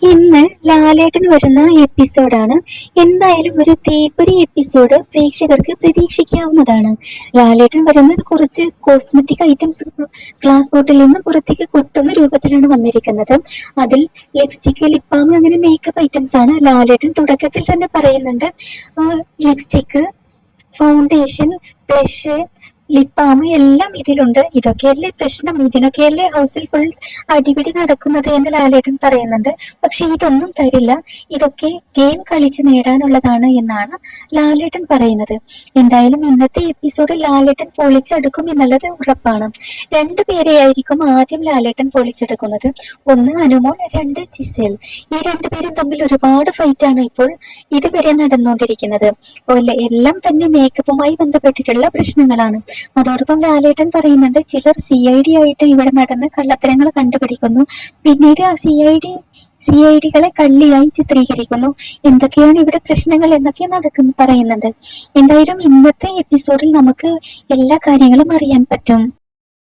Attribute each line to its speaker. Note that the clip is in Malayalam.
Speaker 1: ഇന്ന് ലാലേട്ടൻ വരുന്ന എപ്പിസോഡാണ്. എന്തായാലും ഒരു തീപ്പൊരി എപ്പിസോഡ് പ്രേക്ഷകർക്ക് പ്രതീക്ഷിക്കാവുന്നതാണ്. ലാലേട്ടൻ വരുന്നത് കുറച്ച് കോസ്മെറ്റിക് ഐറ്റംസ് ഗ്ലാസ് ബോട്ടിൽ നിന്ന് പുറത്തേക്ക് കൊട്ടുന്ന രൂപത്തിലാണ് വന്നിരിക്കുന്നത്. അതിൽ ലിപ്സ്റ്റിക്, ലിപ് ബാം, അങ്ങനെ മേക്കപ്പ് ഐറ്റംസ് ആണ്. ലാലേട്ടൻ തുടക്കത്തിൽ തന്നെ പറയുന്നുണ്ട്, lipstick, foundation, blush, lip balm എല്ലാം ഇതിലുണ്ട്. ഇതൊക്കെയല്ലേ പ്രശ്നം, ഇതിനൊക്കെയല്ലേ ഹൗസിൽ ഫുൾ അടിപിടി നടക്കുന്നത് എന്ന് ലാലേട്ടൻ പറയുന്നുണ്ട്. പക്ഷെ ഇതൊന്നും തരില്ല, ഇതൊക്കെ ഗെയിം കളിച്ച് നേടാനുള്ളതാണ് എന്നാണ് ലാലേട്ടൻ പറയുന്നത്. എന്തായാലും ഇന്നത്തെ എപ്പിസോഡിൽ ലാലേട്ടൻ പൊളിച്ചെടുക്കും എന്നുള്ളത് ഉറപ്പാണ്. രണ്ടുപേരെയായിരിക്കും ആദ്യം ലാലേട്ടൻ പൊളിച്ചെടുക്കുന്നത്. ഒന്ന് അനുമോൾ, രണ്ട് ജിസേൽ. ഈ രണ്ടുപേരും തമ്മിൽ ഒരുപാട് ഫൈറ്റാണ് ഇപ്പോൾ ഇതുവരെ നടന്നുകൊണ്ടിരിക്കുന്നത്. എല്ലാം തന്നെ മേക്കപ്പുമായി ബന്ധപ്പെട്ടിട്ടുള്ള പ്രശ്നങ്ങളാണ്. അതോടൊപ്പം ലാലേട്ടൻ പറയുന്നുണ്ട്, ചിലർ CID ആയിട്ട് ഇവിടെ നടന്ന് കള്ളത്തരങ്ങൾ കണ്ടുപിടിക്കുന്നു, പിന്നീട് ആ CIDകളെ കള്ളിയായി ചിത്രീകരിക്കുന്നു. എന്തൊക്കെയാണ് ഇവിടെ പ്രശ്നങ്ങൾ എന്നൊക്കെ പറയുന്നുണ്ട്. എന്തായാലും ഇന്നത്തെ എപ്പിസോഡിൽ നമുക്ക് എല്ലാ കാര്യങ്ങളും അറിയാൻ പറ്റും.